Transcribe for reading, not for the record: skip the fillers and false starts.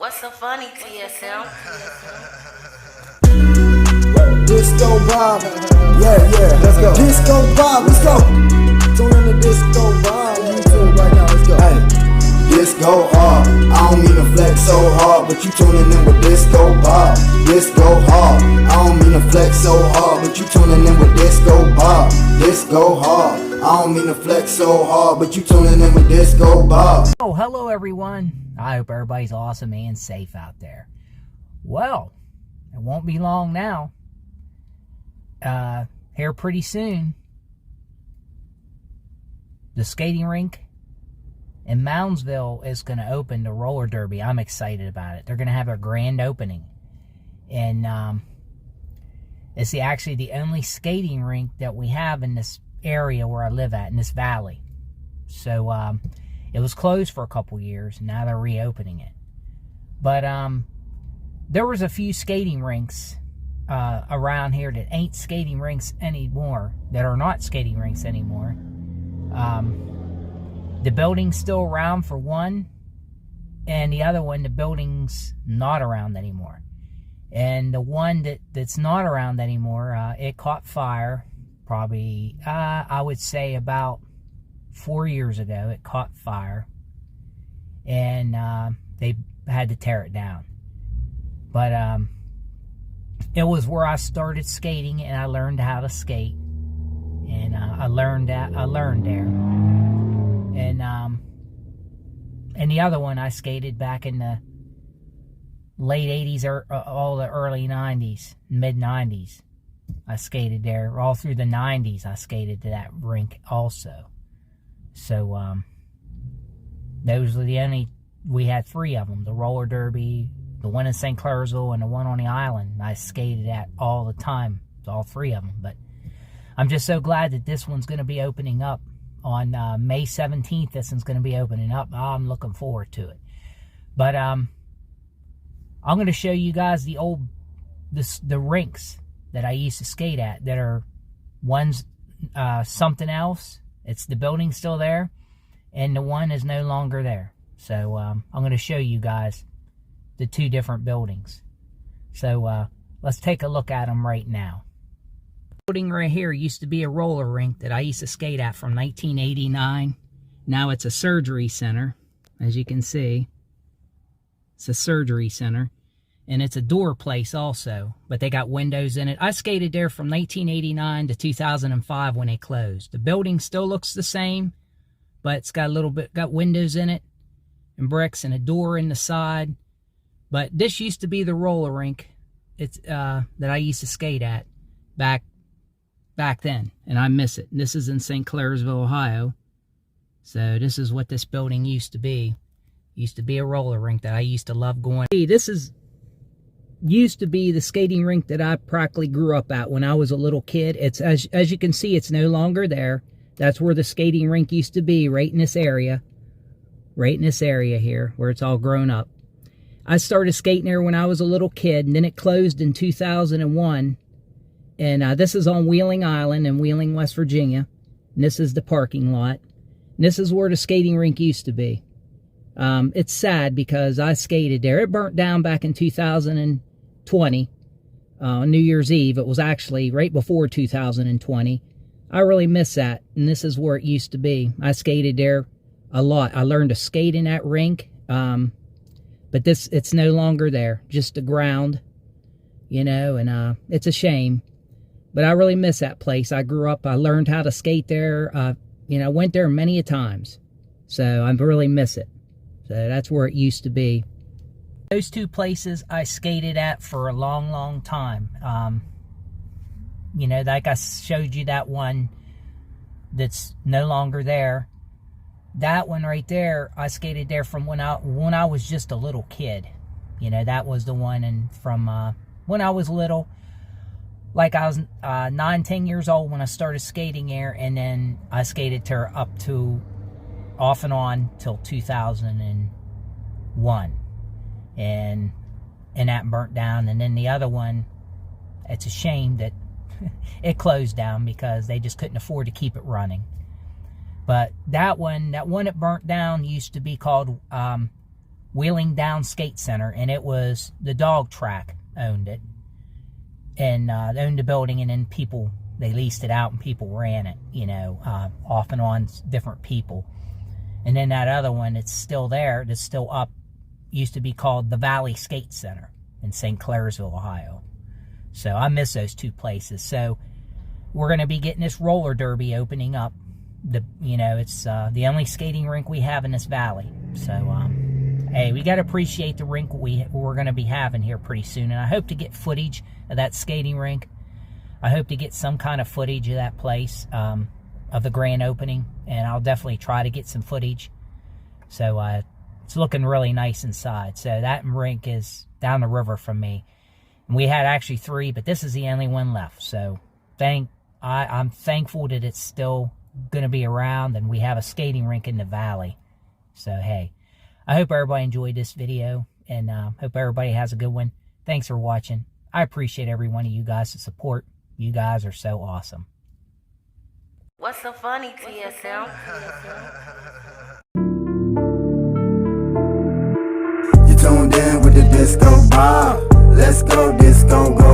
What's so funny, TSM? Disco Bob, yeah, let's go. Disco Bob, let's go. Tune in to Disco Bob, YouTube right now, let's go. Hey, Disco hard, I don't mean to flex so hard, but you tuning in with Disco Bob. Disco hard, I don't mean to flex so hard, but you tuning in with Disco Bob. Disco hard, I don't mean to flex so hard, but you tuning in with Disco Bob. Oh, hello everyone. I hope everybody's awesome and safe out there. Well, it won't be long now. Here pretty soon, the skating rink in Moundsville is going to open the roller derby. I'm excited about it. They're going to have a grand opening. And it's actually the only skating rink that we have in this area where I live at, in this valley. So it was closed for a couple years, and now they're reopening it. But there was a few skating rinks around here that ain't skating rinks anymore, that are not skating rinks anymore. The building's still around for one, and the other one, the building's not around anymore. And the one that's not around anymore, it caught fire probably, I would say about 4 years ago. It caught fire, and they had to tear it down. But it was where I started skating, and I learned how to skate, and I learned there. And the other one, I skated back in the late 80s or all the early 90s, mid 90s. I skated there all through the 90s. I skated to that rink also. So those were the only, we had three of them: the roller derby, the one in St. Clairsville, and the one on the island. I skated at all the time, all three of them. But I'm just so glad that this one's going to be opening up on May 17th. This one's going to be opening up. I'm looking forward to it. But I'm going to show you guys the rinks that I used to skate at, that are one's something else. It's the building still there, and the one is no longer there. So I'm going to show you guys the two different buildings. So let's take a look at them right now. The building right here used to be a roller rink that I used to skate at from 1989. Now it's a surgery center, as you can see. It's a surgery center. And it's a door place also, but they got windows in it. I skated there from 1989 to 2005 when they closed. The building still looks the same, but it's got got windows in it and bricks and a door in the side. But this used to be the roller rink. It's that I used to skate at back then, and I miss it. And this is in St. Clairsville, Ohio. So this is what this building used to be. Used to be a roller rink that I used to love going. This used to be the skating rink that I practically grew up at when I was a little kid. It's as you can see, it's no longer there. That's where the skating rink used to be, right in this area. Right in this area here, where it's all grown up. I started skating there when I was a little kid, and then it closed in 2001. And this is on Wheeling Island in Wheeling, West Virginia. And this is the parking lot. And this is where the skating rink used to be. It's sad because I skated there. It burnt down back in 2020, New Year's Eve. It was actually right before 2020. I really miss that, and this is where it used to be. I skated there a lot. I learned to skate in that rink, but it's no longer there. Just the ground, you know, and it's a shame. But I really miss that place. I grew up, I learned how to skate there. You know, I went there many a times, so I really miss it. So that's where it used to be. Those two places I skated at for a long, long time. You know, like I showed you that one that's no longer there. That one right there, I skated there from when I was just a little kid. You know, that was the one, and from when I was little, like I was 9, 10 years old when I started skating there, and then I skated there up to off and on till 2001, and that burnt down. And then the other one, it's a shame that it closed down because they just couldn't afford to keep it running. But that one that burnt down used to be called Wheeling Down Skate Center, and it was the dog track owned it, and owned the building, and then people, they leased it out and people ran it, you know, off and on, different people. And then that other one, it's still there, it's still up, used to be called the Valley Skate Center in St. Clairsville, Ohio. So I miss those two places. So we're going to be getting this roller derby opening up. You know, it's the only skating rink we have in this valley. So, hey, we got to appreciate the rink we're going to be having here pretty soon. And I hope to get footage of that skating rink. I hope to get some kind of footage of that place, of the grand opening. And I'll definitely try to get some footage. So, it's looking really nice inside. So that rink is down the river from me. And we had actually 3, but this is the only one left. So I'm thankful that it's still going to be around and we have a skating rink in the valley. So, hey, I hope everybody enjoyed this video, and hope everybody has a good one. Thanks for watching. I appreciate every one of you guys' support. You guys are so awesome. What's so funny, TSM? You tuned in with the disco vibe. Let's go, disco, go.